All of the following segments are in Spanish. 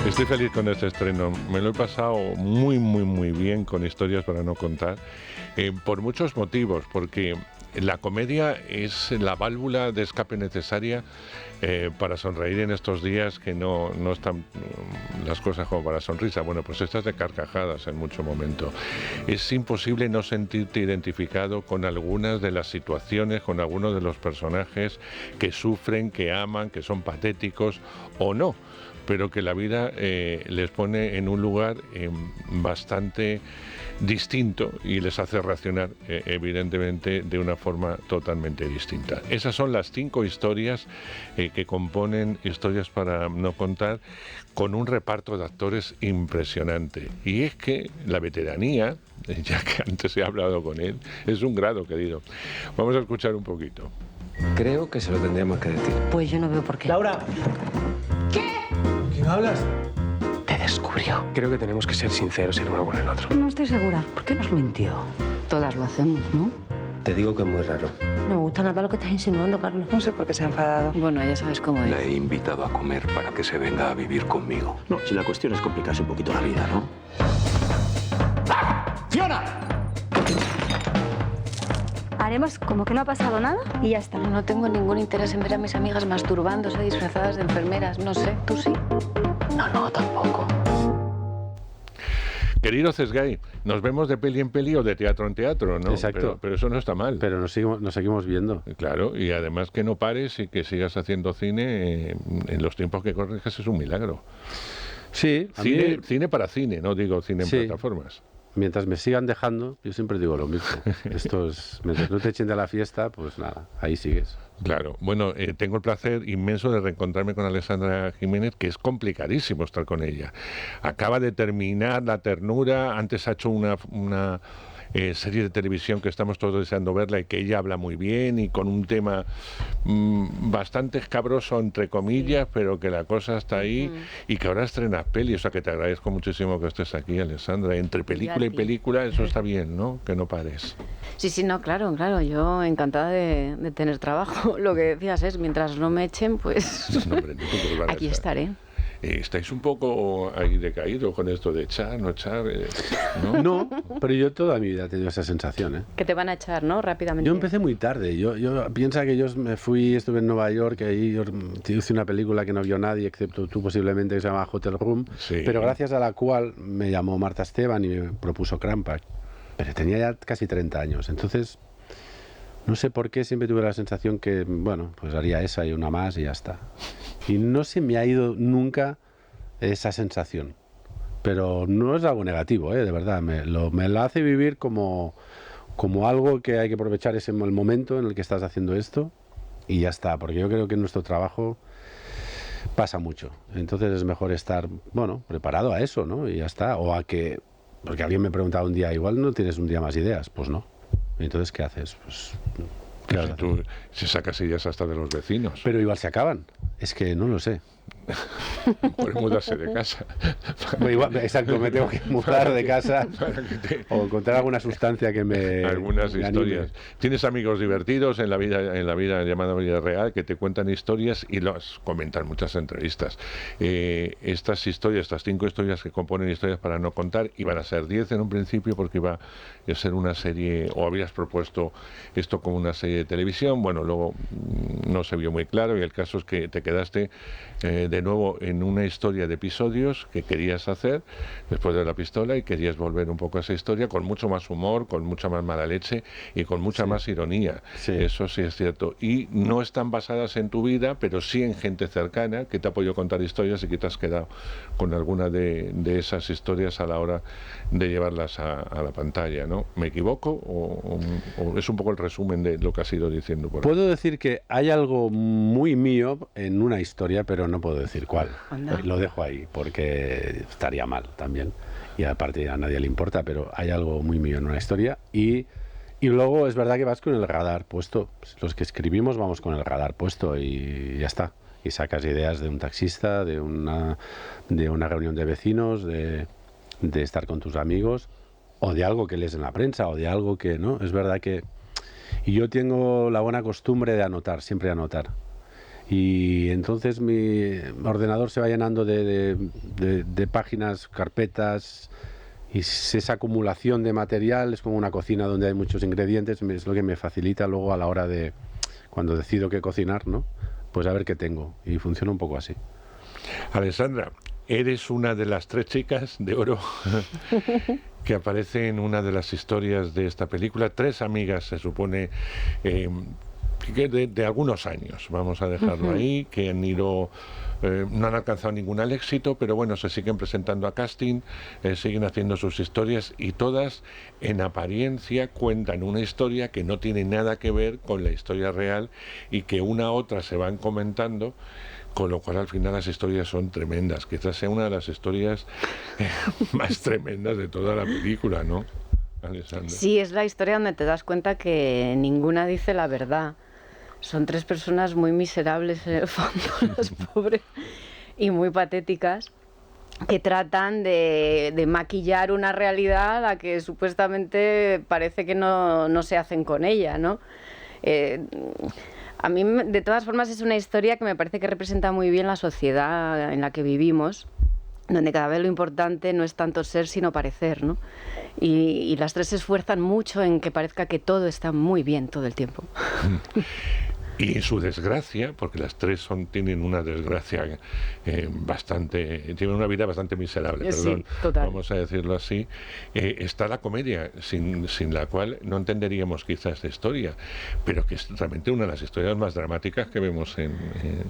Estoy feliz con este estreno. Me lo he pasado muy, muy, muy bien con Historias para no contar, por muchos motivos, porque la comedia es la válvula de escape necesaria para sonreír en estos días que no están las cosas como para sonrisa. Bueno, pues estás de carcajadas en mucho momento. Es imposible no sentirte identificado con algunas de las situaciones, con algunos de los personajes que sufren, que aman, que son patéticos o no, pero que la vida les pone en un lugar bastante distinto y les hace reaccionar evidentemente de una forma totalmente distinta. Esas son las 5 historias que componen Historias para no contar, con un reparto de actores impresionante. Y es que la veteranía, ya que antes he hablado con él, es un grado, querido. Vamos a escuchar un poquito. Creo que se lo tendríamos que decir. Pues yo no veo por qué. Laura. ¿Quién hablas? Te descubrió. Creo que tenemos que ser sinceros el uno con el otro. No estoy segura. ¿Por qué nos mintió? Todas lo hacemos, ¿no? Te digo que es muy raro. No me gusta nada lo que estás insinuando, Carlos. No sé por qué se ha enfadado. Bueno, ya sabes cómo La es. he invitado a comer para que se venga a vivir conmigo. No, si la cuestión es complicarse un poquito la vida, ¿no? ¡Fiona! Haremos como que no ha pasado nada y ya está. No tengo ningún interés en ver a mis amigas masturbándose disfrazadas de enfermeras. No sé, ¿tú sí? No, tampoco. Querido Cesgay, nos vemos de peli en peli o de teatro en teatro, ¿no? Exacto. Pero eso no está mal. Pero nos seguimos viendo. Claro, y además que no pares y que sigas haciendo cine en los tiempos que corres, que eso es un milagro. Sí, a Cine, mí, cine para cine, no digo cine en Sí. plataformas. mientras me sigan dejando, yo siempre digo lo mismo. Esto es, mientras no te echen de la fiesta, pues nada, ahí sigues. Claro, bueno, tengo el placer inmenso de reencontrarme con Alessandra Jiménez, que es complicadísimo estar con ella. Acaba de terminar La ternura, antes ha hecho una serie de televisión que estamos todos deseando verla y que ella habla muy bien y con un tema bastante escabroso, entre comillas, pero que la cosa está ahí y que ahora estrenas peli, o sea que te agradezco muchísimo que estés aquí, Alessandra. Entre película y película, eso está bien, ¿no? Que no pares. Sí, no, claro, yo encantada de tener trabajo. Lo que decías es, mientras no me echen, pues No, hombre, no te preocupes, aquí estaré. Estáis un poco ahí decaídos con esto de echar, no echar, ¿no? No, pero yo toda mi vida he tenido esa sensación, ¿eh? Que te van a echar, ¿no? Rápidamente. Yo empecé muy tarde. Yo piensa que yo me fui, estuve en Nueva York, ahí yo hice una película que no vio nadie, excepto tú posiblemente, que se llama Hotel Room, Sí. pero gracias a la cual me llamó Marta Esteban y me propuso Crampack. Pero tenía ya casi 30 años, entonces no sé por qué siempre tuve la sensación que, bueno, pues haría esa y una más y ya está. Y no se me ha ido nunca esa sensación. Pero no es algo negativo, de verdad. Me la hace vivir como algo que hay que aprovechar el momento en el que estás haciendo esto y ya está. Porque yo creo que en nuestro trabajo pasa mucho. Entonces es mejor estar, bueno, preparado a eso, ¿no? Y ya está. O a que, porque alguien me preguntaba un día, igual no tienes un día más ideas. Pues no. Entonces, ¿qué haces? Pues, ¿qué vas a hacer? Tú si sacas ideas hasta de los vecinos. Pero igual se acaban. Es que no lo sé. Por mudarse de casa. Bueno, igual, exacto, me tengo que mudar de casa o encontrar alguna sustancia que me... Algunas me historias. anime. Tienes amigos divertidos en la vida llamada vida real que te cuentan historias y las comentan en muchas entrevistas. Estas 5 historias que componen Historias para no contar, iban a ser 10 en un principio porque iba a ser una serie, o habías propuesto esto como una serie de televisión. Bueno, luego no se vio muy claro y el caso es que te quedaste de nuevo en una historia de episodios que querías hacer después de La pistola y querías volver un poco a esa historia con mucho más humor, con mucha más mala leche y con mucha más ironía. Sí. Eso sí es cierto. Y no están basadas en tu vida, pero sí en gente cercana que te ha podido contar historias y que te has quedado con alguna de esas historias a la hora de llevarlas a la pantalla, ¿no? ¿Me equivoco o es un poco el resumen de lo que has ido diciendo por ahí? Puedo decir que hay algo muy mío en una historia, pero no puedo decir cuál. Anda. Lo dejo ahí, porque estaría mal también. Y aparte a nadie le importa, pero hay algo muy mío en una historia. Y luego es verdad que vas con el radar puesto. Los que escribimos vamos con el radar puesto y ya está. Y sacas ideas de un taxista, de una reunión de vecinos, de estar con tus amigos, o de algo que lees en la prensa, o de algo que, ¿no? Es verdad que... Y yo tengo la buena costumbre de anotar, siempre anotar. Y entonces mi ordenador se va llenando de páginas, carpetas, y esa acumulación de material es como una cocina donde hay muchos ingredientes, es lo que me facilita luego a la hora de, cuando decido qué cocinar, ¿no? Pues a ver qué tengo, y funciona un poco así. Alessandra, eres una de las 3 chicas de oro que aparece en una de las historias de esta película. 3 amigas, se supone, que de algunos años, vamos a dejarlo ahí, que han ido, no han alcanzado ningún éxito, pero bueno, se siguen presentando a casting, siguen haciendo sus historias, y todas en apariencia cuentan una historia que no tiene nada que ver con la historia real, y que una a otra se van comentando, con lo cual al final las historias son tremendas. Quizás sea una de las historias más tremendas de toda la película, ¿no, Alessandra? Sí, es la historia donde te das cuenta que ninguna dice la verdad. Son 3 personas muy miserables en el fondo, las pobres, y muy patéticas, que tratan de maquillar una realidad a la que supuestamente parece que no se hacen con ella, ¿no? A mí, de todas formas, es una historia que me parece que representa muy bien la sociedad en la que vivimos, donde cada vez lo importante no es tanto ser, sino parecer, ¿no? Y las 3 se esfuerzan mucho en que parezca que todo está muy bien todo el tiempo. Y en su desgracia, porque las 3 tienen una desgracia tienen una vida bastante miserable, perdón, sí, total. Vamos a decirlo así, está la comedia, sin la cual no entenderíamos quizás esta historia, pero que es realmente una de las historias más dramáticas que vemos en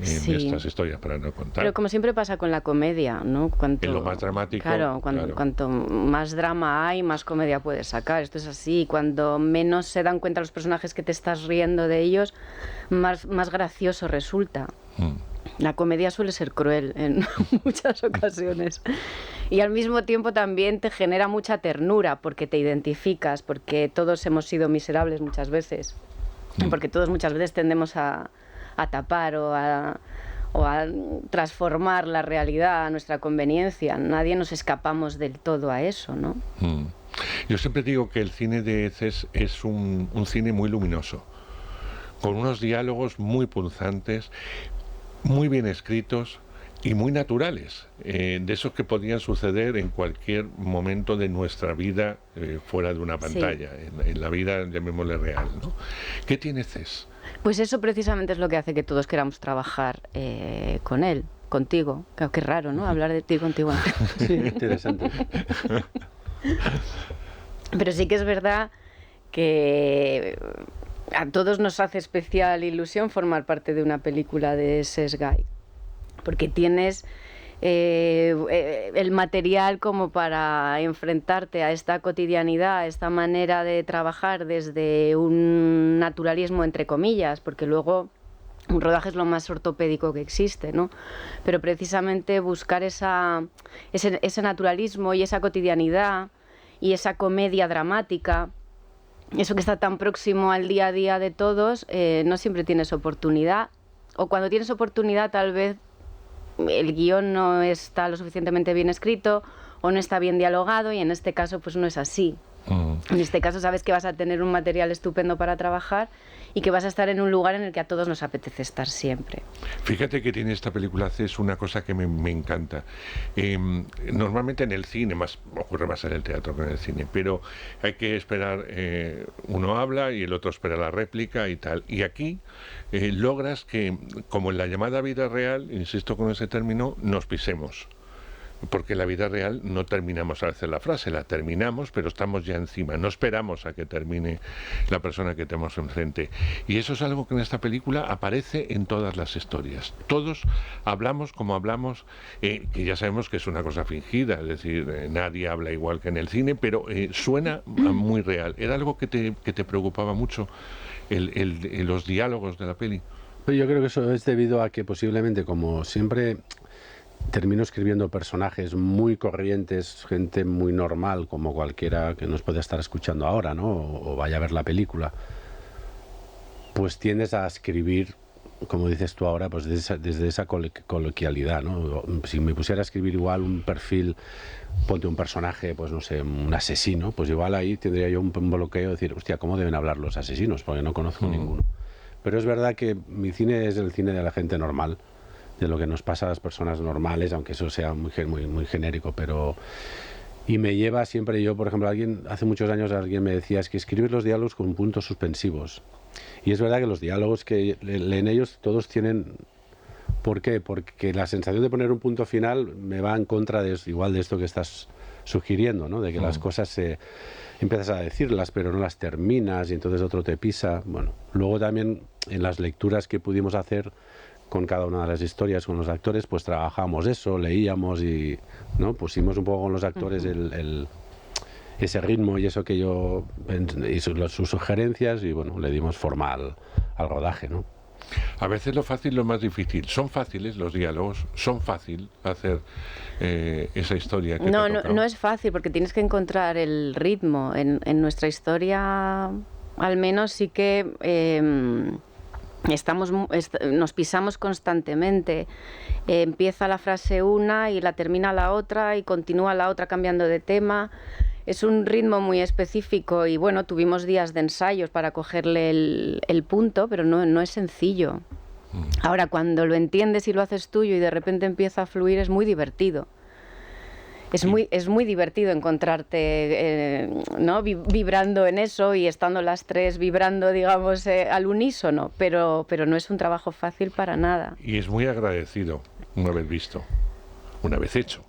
Sí. estas historias para no contar. Pero como siempre pasa con la comedia, ¿no? En lo más dramático, claro, cuanto más drama hay, más comedia puedes sacar. Esto es así. Cuando menos se dan cuenta los personajes que te estás riendo de ellos, más gracioso resulta. La comedia suele ser cruel en muchas ocasiones. Y al mismo tiempo también te genera mucha ternura, porque te identificas, porque todos hemos sido miserables muchas veces. Porque todos muchas veces tendemos a tapar o a transformar la realidad a nuestra conveniencia. Nadie nos escapamos del todo a eso, ¿no? Yo siempre digo que el cine de Eces es un cine muy luminoso, con unos diálogos muy punzantes, muy bien escritos y muy naturales, de esos que podían suceder en cualquier momento de nuestra vida fuera de una pantalla, sí. en la vida, llamémosle real, ¿no? ¿Qué tiene Ces? Pues eso precisamente es lo que hace que todos queramos trabajar con él, contigo. Claro, qué raro, ¿no? Hablar de ti contigo. Sí, interesante. Pero sí que es verdad que a todos nos hace especial ilusión formar parte de una película de Ces Guy, porque tienes el material como para enfrentarte a esta cotidianidad, a esta manera de trabajar desde un naturalismo entre comillas, porque luego un rodaje es lo más ortopédico que existe, ¿no? Pero precisamente buscar ese naturalismo y esa cotidianidad y esa comedia dramática, eso que está tan próximo al día a día de todos, no siempre tienes oportunidad, o cuando tienes oportunidad tal vez el guión no está lo suficientemente bien escrito o no está bien dialogado, y en este caso pues no es así. En este caso sabes que vas a tener un material estupendo para trabajar y que vas a estar en un lugar en el que a todos nos apetece estar siempre. Fíjate que tiene esta película, es una cosa que me encanta. Normalmente en el cine, ocurre más en el teatro que en el cine, pero hay que esperar, uno habla y el otro espera la réplica y tal. Y aquí logras que, como en la llamada vida real, insisto con ese término, nos pisemos. Porque en la vida real no terminamos a hacer la frase, la terminamos, pero estamos ya encima, no esperamos a que termine la persona que tenemos enfrente. Y eso es algo que en esta película aparece en todas las historias. Todos hablamos como hablamos, que ya sabemos que es una cosa fingida, es decir, nadie habla igual que en el cine, pero suena muy real. ¿Era algo que te preocupaba mucho, los diálogos de la peli? Yo creo que eso es debido a que posiblemente, como siempre, termino escribiendo personajes muy corrientes, gente muy normal, como cualquiera que nos puede estar escuchando ahora, ¿no? O vaya a ver la película. Pues tiendes a escribir, como dices tú ahora, pues desde esa coloquialidad, ¿no? Si me pusiera a escribir igual un perfil, ponte un personaje, pues no sé, un asesino, pues igual ahí tendría yo un bloqueo de decir, hostia, ¿cómo deben hablar los asesinos? Porque no conozco ninguno. pero es verdad que mi cine es el cine de la gente normal, de lo que nos pasa a las personas normales, aunque eso sea muy genérico, pero... Y me lleva siempre, yo por ejemplo, hace muchos años alguien me decía, es que escribir los diálogos con puntos suspensivos. Y es verdad que los diálogos que leen ellos, todos tienen... ¿Por qué? Porque la sensación de poner un punto final me va en contra de igual de esto que estás sugiriendo, ¿no? De que las cosas empiezas a decirlas, pero no las terminas y entonces otro te pisa. Bueno, luego también en las lecturas que pudimos hacer con cada una de las historias, con los actores, pues trabajamos eso, leíamos y, ¿no? Pusimos un poco con los actores ese ritmo y eso que yo... y sus sugerencias y, bueno, le dimos forma al rodaje, ¿no? A veces lo fácil es lo más difícil. Son fáciles los diálogos, son fácil hacer esa historia que no es fácil porque tienes que encontrar el ritmo. En nuestra historia, al menos sí que nos pisamos constantemente. Empieza la frase una y la termina la otra y continúa la otra cambiando de tema. Es un ritmo muy específico y bueno, tuvimos días de ensayos para cogerle el punto, pero no es sencillo. Ahora, cuando lo entiendes y lo haces tuyo y de repente empieza a fluir, es muy divertido. Es muy divertido encontrarte ¿no? vibrando en eso y estando las tres vibrando, digamos, al unísono, pero no es un trabajo fácil para nada. Y es muy agradecido una vez visto, una vez hecho.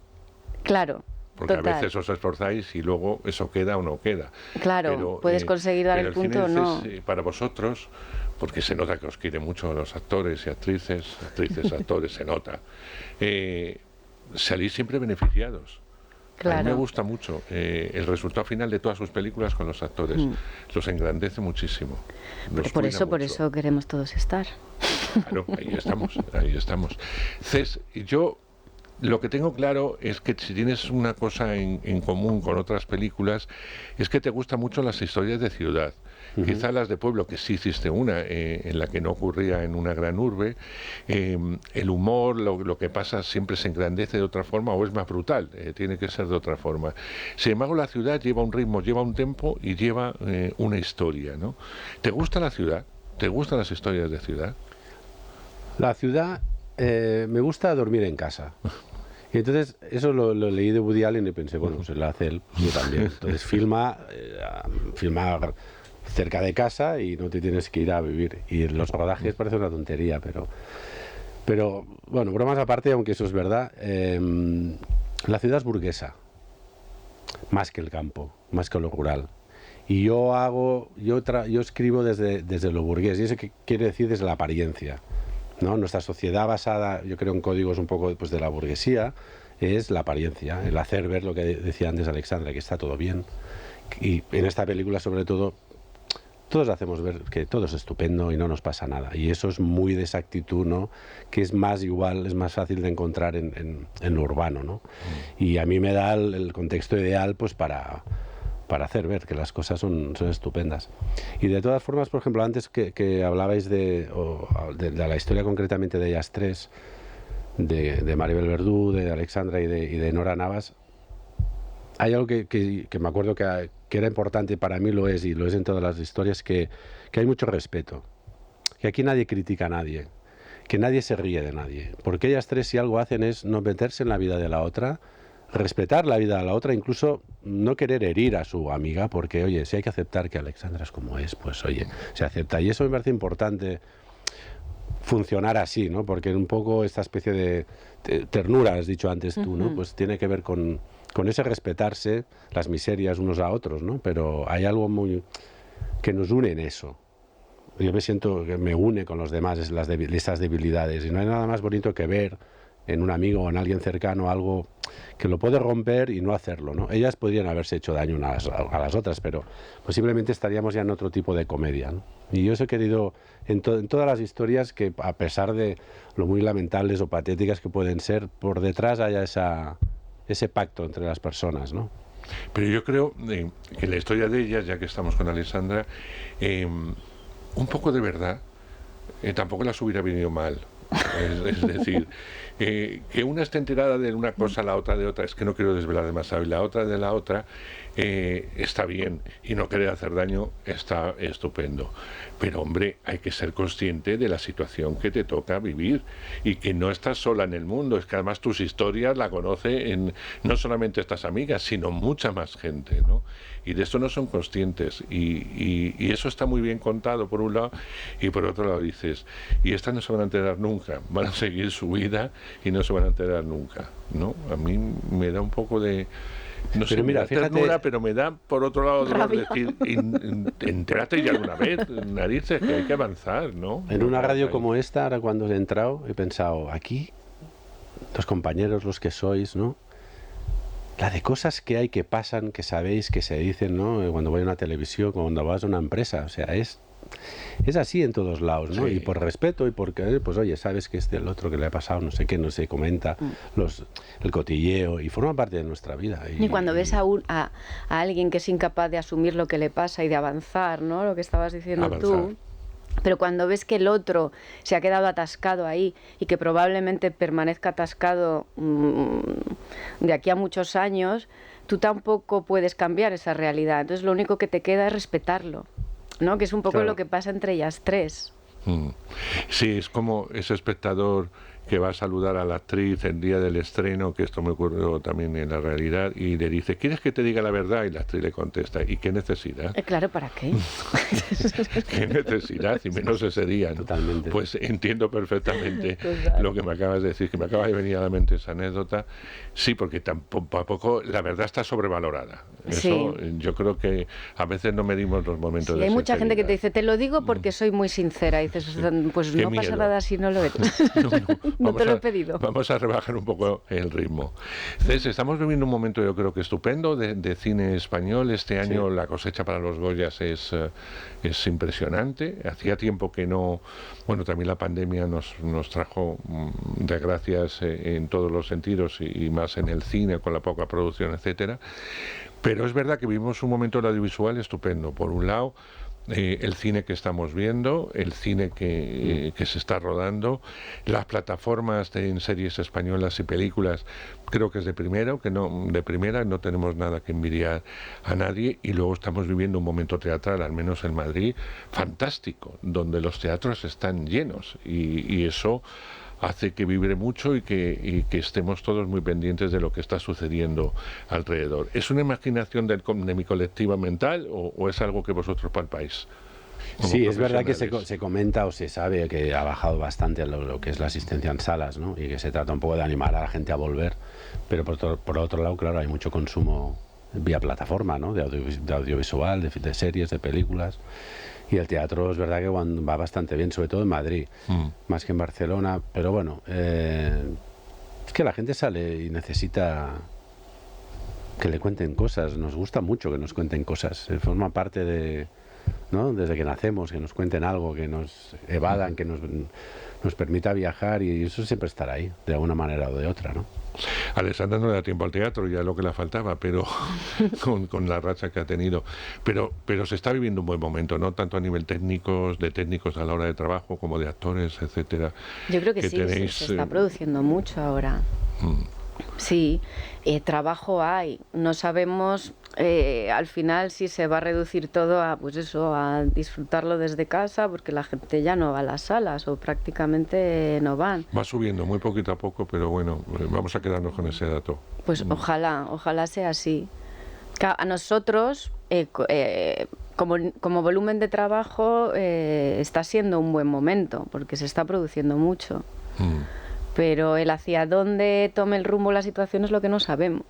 Claro. Porque Total. A veces os esforzáis y luego eso queda o no queda. Claro, pero, puedes conseguir dar el punto o no. Para vosotros, porque se nota que os quieren mucho los actores y actrices, actores, se nota, salís siempre beneficiados. Claro. A mí me gusta mucho el resultado final de todas sus películas con los actores. Los engrandece muchísimo. Por eso queremos todos estar. Claro, ahí estamos. Cés, yo... Lo que tengo claro es que si tienes una cosa en común con otras películas es que te gustan mucho las historias de ciudad. Quizá las de pueblo, que sí hiciste una, en la que no ocurría en una gran urbe. El humor, lo que pasa siempre se engrandece de otra forma o es más brutal, tiene que ser de otra forma. Sin embargo, la ciudad lleva un ritmo, lleva un tempo y lleva una historia, ¿no? ¿Te gusta la ciudad? ¿Te gustan las historias de ciudad? La ciudad... me gusta dormir en casa. Y entonces eso lo leí de Woody Allen y pensé, bueno, pues lo hace él, yo también. Entonces filma cerca de casa y no te tienes que ir a vivir. Y los rodajes parece una tontería, pero bueno, bromas aparte, aunque eso es verdad, la ciudad es burguesa, más que el campo, más que lo rural. Y yo escribo desde lo burgués, y eso que quiere decir desde la apariencia, ¿no? Nuestra sociedad basada, yo creo, en códigos un poco pues, de la burguesía, es la apariencia, el hacer ver lo que decía antes Alexandra, que está todo bien. Y en esta película, sobre todo, todos hacemos ver que todo es estupendo y no nos pasa nada. Y eso es muy de esa actitud, ¿no? Que es más fácil de encontrar en lo urbano, ¿no? Y a mí me da el contexto ideal pues para hacer ver que las cosas son estupendas. Y de todas formas, por ejemplo, antes que hablabais de la historia concretamente de ellas tres, de Maribel Verdú, de Alexandra y de Nora Navas, hay algo que me acuerdo que era importante, para mí lo es, y lo es en todas las historias, que hay mucho respeto, que aquí nadie critica a nadie, que nadie se ríe de nadie, porque ellas tres, si algo hacen, es no meterse en la vida de la otra, respetar la vida de la otra, incluso no querer herir a su amiga, porque, oye, si hay que aceptar que Alexandra es como es, pues, oye, se acepta. Y eso me parece importante, funcionar así, ¿no? Porque un poco esta especie de ternura, has dicho antes tú, ¿no? Pues tiene que ver con ese respetarse las miserias unos a otros, ¿no? Pero hay algo muy que nos une en eso. Yo me siento que me une con los demás esas debilidades, y no hay nada más bonito que ver en un amigo o en alguien cercano algo que lo puede romper y no hacerlo, ¿no? Ellas podrían haberse hecho daño unas a las otras, pero posiblemente estaríamos ya en otro tipo de comedia, ¿no? Y yo eso he querido en todas las historias, que a pesar de lo muy lamentables o patéticas que pueden ser, por detrás haya ese pacto entre las personas, ¿no? Pero yo creo que en la historia de ellas, ya que estamos con Alexandra, un poco de verdad tampoco las hubiera venido mal. Es decir, Que una esté enterada de una cosa, la otra de otra, es que no quiero desvelar demasiado, y la otra de la otra, está bien, y no querer hacer daño está estupendo. Pero hombre, hay que ser consciente de la situación que te toca vivir y que no estás sola en el mundo, es que además tus historias la conoce no solamente estas amigas, sino mucha más gente, ¿no? Y de esto no son conscientes, y eso está muy bien contado por un lado, y por otro lado dices, y estas no se van a enterar nunca, van a seguir su vida y no se van a enterar nunca, ¿no? A mí me da un poco de... No sé, Pero mira, me da fíjate- ternura, pero me da, por otro lado, dolor Rabia. decir, entérate ya alguna vez, narices, que hay que avanzar, ¿no? En una radio Hay- como esta, ahora cuando he entrado, he pensado, aquí, los compañeros, los que sois, ¿no? La de cosas que hay, que pasan, que sabéis, que se dicen, ¿no? Cuando voy a una televisión, cuando vas a una empresa, o sea, es así en todos lados, ¿no? Sí. Y por respeto y porque, pues oye, sabes que el otro que le ha pasado, no sé qué, no se comenta, el cotilleo, y forma parte de nuestra vida. Y cuando ves a alguien que es incapaz de asumir lo que le pasa y de avanzar, ¿no? Lo que estabas diciendo Avanzar. tú. Pero cuando ves que el otro se ha quedado atascado ahí y que probablemente permanezca atascado de aquí a muchos años, tú tampoco puedes cambiar esa realidad. Entonces lo único que te queda es respetarlo, ¿no? Que es un poco Claro. lo que pasa entre ellas tres. Sí, es como ese espectador que va a saludar a la actriz el día del estreno, que esto me ocurrió también en la realidad, y le dice, ¿quieres que te diga la verdad? Y la actriz le contesta, ¿y qué necesidad? Claro, ¿para qué? ¿Qué necesidad? Y menos ese día, ¿no? Totalmente. Pues entiendo perfectamente Total. lo que me acabas de decir, que me acaba de venir a la mente esa anécdota. Sí, porque tampoco la verdad está sobrevalorada. Eso, yo creo que a veces no medimos los momentos Sí, de hay mucha gente que te sinceridad. dice, te lo digo porque soy muy sincera. Y dices, pues Qué no pasa miedo. nada si no lo eres. No Vamos te lo he pedido. Vamos a rebajar un poco el ritmo. Cés, estamos viviendo un momento, yo creo que estupendo, de cine español. Este año la cosecha para los Goyas es impresionante. Hacía tiempo que no... Bueno, también la pandemia nos trajo desgracias en todos los sentidos, y más en el cine, con la poca producción, etcétera. Pero es verdad que vivimos un momento del audiovisual estupendo. Por un lado, el cine que estamos viendo, el cine que se está rodando, las plataformas en series españolas y películas, creo que es de primera, no tenemos nada que envidiar a nadie, y luego estamos viviendo un momento teatral, al menos en Madrid, fantástico, donde los teatros están llenos, y eso hace que vibre mucho y que estemos todos muy pendientes de lo que está sucediendo alrededor. ¿Es una imaginación de mi colectiva mental o es algo que vosotros palpáis? como Sí, es verdad que profesionales? se comenta o se sabe que ha bajado bastante lo que es la asistencia en salas, ¿no? Y que se trata un poco de animar a la gente a volver, pero por otro lado, claro, hay mucho consumo vía plataforma, ¿no? De audiovisual, de series, de películas. Y el teatro es verdad que va bastante bien, sobre todo en Madrid, más que en Barcelona. Pero bueno, es que la gente sale y necesita que le cuenten cosas. Nos gusta mucho que nos cuenten cosas. Forma parte de, ¿no? Desde que nacemos, que nos cuenten algo, que nos evadan, que nos permita viajar, y eso siempre estará ahí, de alguna manera o de otra, ¿no? Alessandra no le da tiempo al teatro, ya lo que le faltaba, pero con la racha que ha tenido. Pero se está viviendo un buen momento, ¿no? Tanto a nivel de técnicos a la hora de trabajo, como de actores, etcétera. Yo creo que sí, tenéis, se está produciendo mucho ahora. Sí, trabajo hay. No sabemos al final si se va a reducir todo a, pues eso, a disfrutarlo desde casa, porque la gente ya no va a las salas o prácticamente no van. Va subiendo muy poquito a poco, pero bueno, vamos a quedarnos con ese dato. Pues ojalá sea así. A nosotros, como volumen de trabajo, está siendo un buen momento, porque se está produciendo mucho. Pero el hacia dónde tome el rumbo la situación es lo que no sabemos.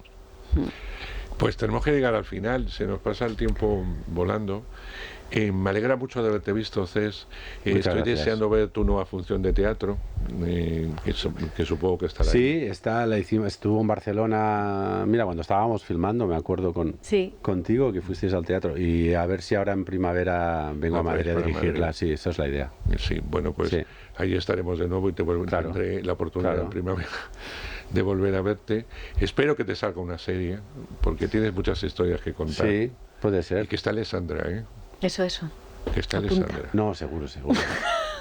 Pues tenemos que llegar al final, se nos pasa el tiempo volando. Me alegra mucho de haberte visto, Cés. Estoy gracias. deseando ver tu nueva función de teatro, que supongo que estará ahí. Sí, estuvo en Barcelona, mira, cuando estábamos filmando, me acuerdo contigo, que fuisteis al teatro, y a ver si ahora en primavera vengo a Madrid a dirigirla. Sí, esa es la idea. Sí, bueno, pues Sí. ahí estaremos de nuevo y tendré la oportunidad en primavera de volver a verte. Espero que te salga una serie, porque tienes muchas historias que contar. Sí, puede Y ser. que está Alessandra, ¿eh? Eso. Que está Apunta. Alessandra. No, seguro.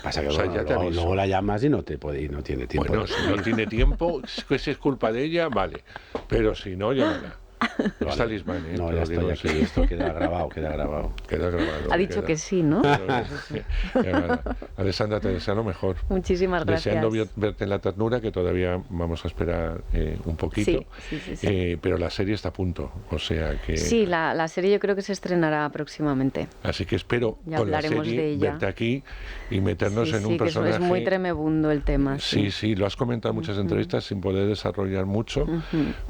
Pasa que O sea, bueno, ya te aviso. luego la llamas y no tiene tiempo. Bueno, si no tiene tiempo, si es culpa de ella, vale. Pero si no, llámala. Está Lisbán, ¿eh? No, Te ya lo digo estoy aquí, así. esto queda grabado. Queda grabado. Ha dicho queda. que sí, ¿no? Alessandra, te deseo lo mejor. Muchísimas gracias. Deseando verte en la ternura, que todavía vamos a esperar un poquito. Sí. Pero la serie está a punto, o sea que... Sí, la serie yo creo que se estrenará próximamente. Así que espero Ya con la hablaremos serie de ella. verte aquí y meternos Sí, en un que personaje... es muy tremebundo el tema. Sí, lo has comentado en muchas entrevistas sin poder desarrollar mucho,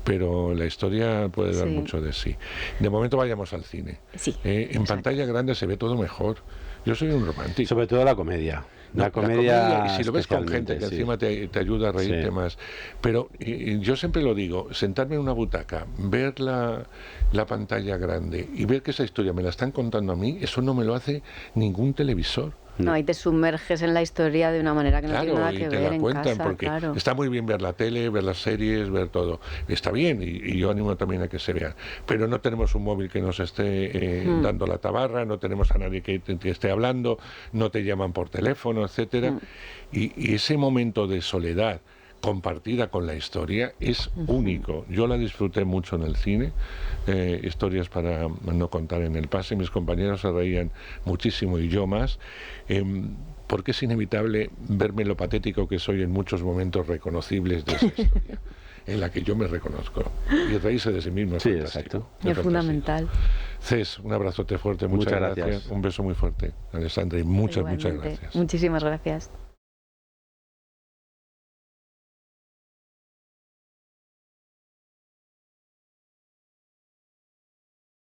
pero la historia puede dar Sí. mucho de sí. De momento vayamos al cine. Sí, En pantalla grande se ve todo mejor. Yo soy un romántico. Sobre todo la comedia. No, la comedia y si lo ves con gente especialmente, que sí. encima te ayuda a reírte Sí. más. Pero yo siempre lo digo, sentarme en una butaca, ver la pantalla grande y ver que esa historia me la están contando a mí, eso no me lo hace ningún televisor. No, y te sumerges en la historia de una manera que no tiene Claro, nada y que te ver la en cuentan, casa, porque claro. está muy bien ver la tele, ver las series, ver todo. Está bien, y yo animo también a que se vean. Pero no tenemos un móvil que nos esté dando la tabarra, no tenemos a nadie que te esté hablando, no te llaman por teléfono, etcétera. Y ese momento de soledad compartida con la historia es único. Yo la disfruté mucho en el cine, historias para no contar en el pase, mis compañeros se reían muchísimo y yo más, porque es inevitable verme lo patético que soy en muchos momentos reconocibles de esa historia, en la que yo me reconozco. Y reírse de sí mismo es Sí, fantástico, exacto. es Es fantástico. fundamental. Cés, un abrazote fuerte, muchas Muchas gracias. gracias. Un beso muy fuerte, Alessandra, y muchas Igualmente. gracias. Muchísimas gracias.